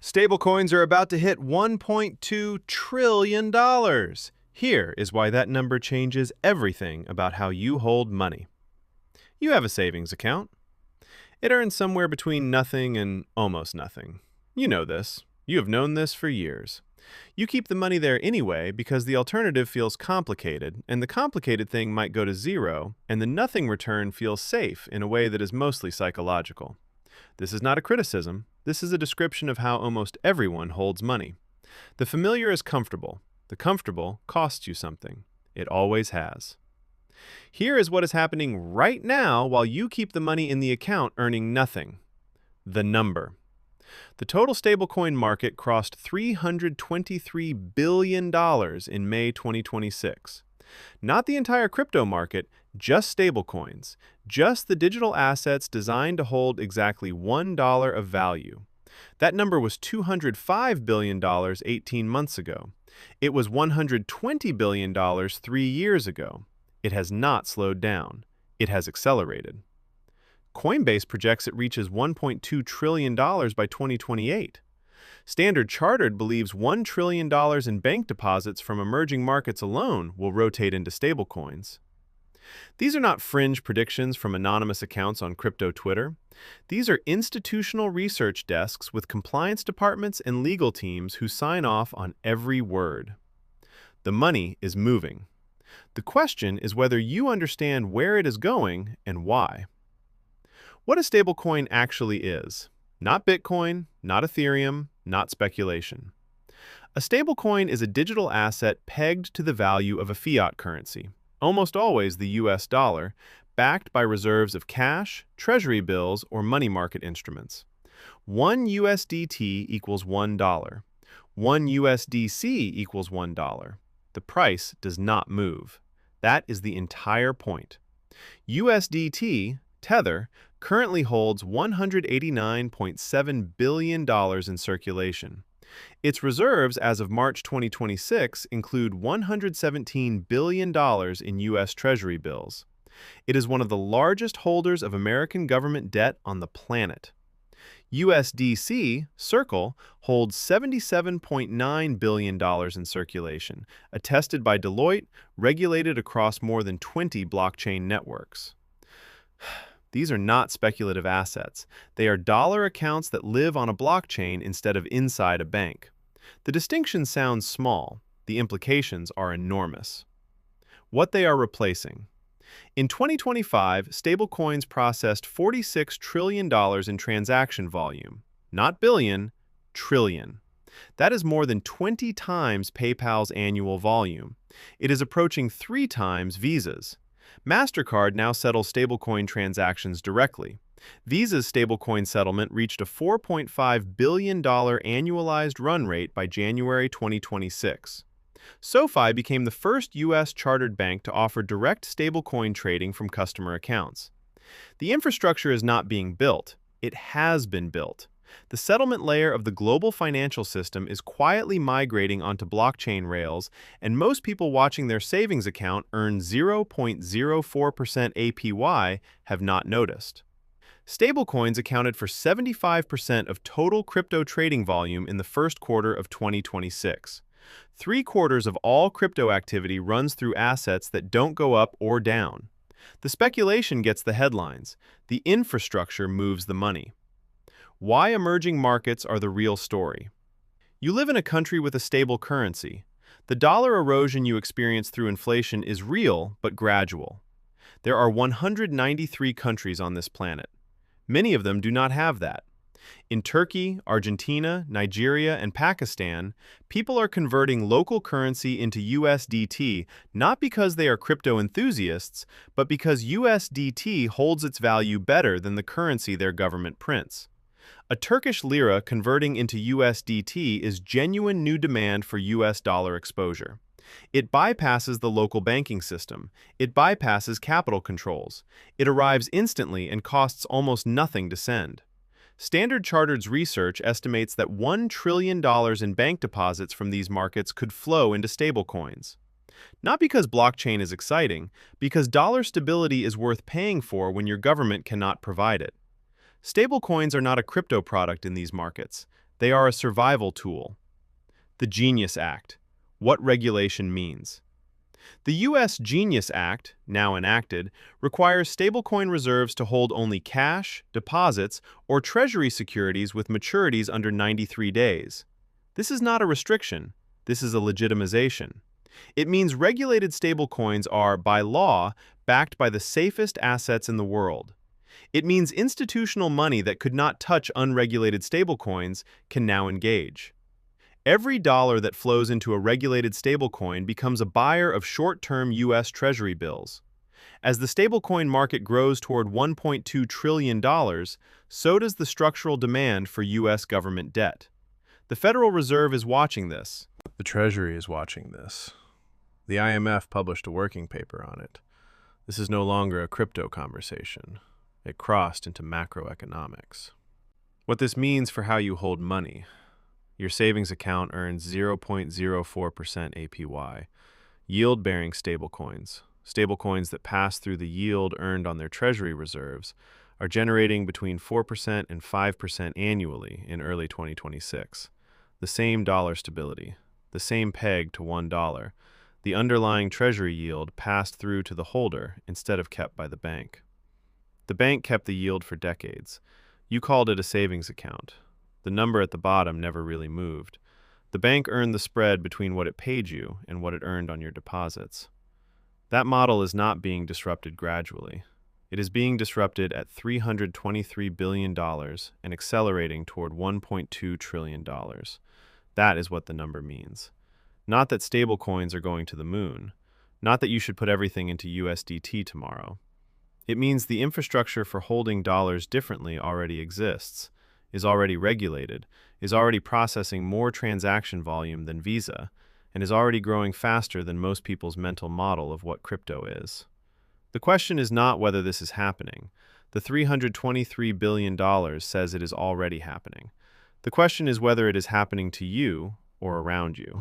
Stablecoins are about to hit $1.2 trillion. Here is why that number changes everything about how you hold money. You have a savings account. It earns somewhere between nothing and almost nothing. You know this. You have known this for years. You keep the money there anyway because the alternative feels complicated, and the complicated thing might go to zero, and the nothing return feels safe in a way that is mostly psychological. This is not a criticism. This is a description of how almost everyone holds money. The familiar is comfortable. The comfortable costs you something. It always has. Here is what is happening right now while you keep the money in the account earning nothing. The number. The total stablecoin market crossed $323 billion in May 2026. Not the entire crypto market, just stablecoins, just the digital assets designed to hold exactly $1 of value. That number was $205 billion 18 months ago. It was $120 billion 3 years ago. It has not slowed down. It has accelerated. Coinbase projects it reaches $1.2 trillion by 2028. Standard Chartered believes $1 trillion in bank deposits from emerging markets alone will rotate into stablecoins. These are not fringe predictions from anonymous accounts on crypto Twitter. These are institutional research desks with compliance departments and legal teams who sign off on every word. The money is moving. The question is whether you understand where it is going and why. What a stablecoin actually is. Not Bitcoin, not Ethereum, not speculation. A stablecoin is a digital asset pegged to the value of a fiat currency, almost always the US dollar, backed by reserves of cash, treasury bills, or money market instruments. 1 USDT equals $1. 1 USDC equals $1. The price does not move. That is the entire point. USDT, Tether, currently holds $189.7 billion in circulation. Its reserves as of March 2026 include $117 billion in US Treasury bills. It is one of the largest holders of American government debt on the planet. USDC, Circle, holds $77.9 billion in circulation, attested by Deloitte, regulated across more than 20 blockchain networks. These are not speculative assets. They are dollar accounts that live on a blockchain instead of inside a bank. The distinction sounds small. The implications are enormous. What they are replacing. In 2025, stablecoins processed $46 trillion in transaction volume. Not billion, trillion. That is more than 20 times PayPal's annual volume. It is approaching 3 times Visa's. MasterCard now settles stablecoin transactions directly. Visa's stablecoin settlement reached a $4.5 billion annualized run rate by January 2026. SoFi became the first U.S. chartered bank to offer direct stablecoin trading from customer accounts. The infrastructure is not being built. It has been built. The settlement layer of the global financial system is quietly migrating onto blockchain rails, and most people watching their savings account earn 0.04% APY have not noticed. Stablecoins accounted for 75% of total crypto trading volume in the first quarter of 2026. 3/4 of all crypto activity runs through assets that don't go up or down. The speculation gets the headlines. The infrastructure moves the money. Why emerging markets are the real story. You live in a country with a stable currency. The dollar erosion you experience through inflation is real but gradual. There are 193 countries on this planet. Many of them do not have that. In Turkey, Argentina, Nigeria, and Pakistan, people are converting local currency into USDT not because they are crypto enthusiasts, but because USDT holds its value better than the currency their government prints. A Turkish lira converting into USDT is genuine new demand for US dollar exposure. It bypasses the local banking system. It bypasses capital controls. It arrives instantly and costs almost nothing to send. Standard Chartered's research estimates that $1 trillion in bank deposits from these markets could flow into stablecoins. Not because blockchain is exciting, because dollar stability is worth paying for when your government cannot provide it. Stablecoins are not a crypto product in these markets. They are a survival tool. The Genius Act. What regulation means. The U.S. Genius Act, now enacted, requires stablecoin reserves to hold only cash, deposits, or treasury securities with maturities under 93 days. This is not a restriction. This is a legitimization. It means regulated stablecoins are, by law, backed by the safest assets in the world. It means institutional money that could not touch unregulated stablecoins can now engage. Every dollar that flows into a regulated stablecoin becomes a buyer of short-term US Treasury bills. As the stablecoin market grows toward $1.2 trillion, so does the structural demand for US government debt. The Federal Reserve is watching this. The Treasury is watching this. The IMF published a working paper on it. This is no longer a crypto conversation. It crossed into macroeconomics. What this means for how you hold money. Your savings account earns 0.04% APY. Yield-bearing stablecoins, stablecoins that pass through the yield earned on their treasury reserves, are generating between 4% and 5% annually in early 2026. The same dollar stability, the same peg to $1. The underlying treasury yield passed through to the holder instead of kept by the bank. The bank kept the yield for decades. You called it a savings account. The number at the bottom never really moved. The bank earned the spread between what it paid you and what it earned on your deposits. That model is not being disrupted gradually. It is being disrupted at $323 billion and accelerating toward $1.2 trillion. That is what the number means. Not that stablecoins are going to the moon. Not that you should put everything into USDT tomorrow. It means the infrastructure for holding dollars differently already exists, is already regulated, is already processing more transaction volume than Visa, and is already growing faster than most people's mental model of what crypto is. The question is not whether this is happening. The $323 billion says it is already happening. The question is whether it is happening to you or around you.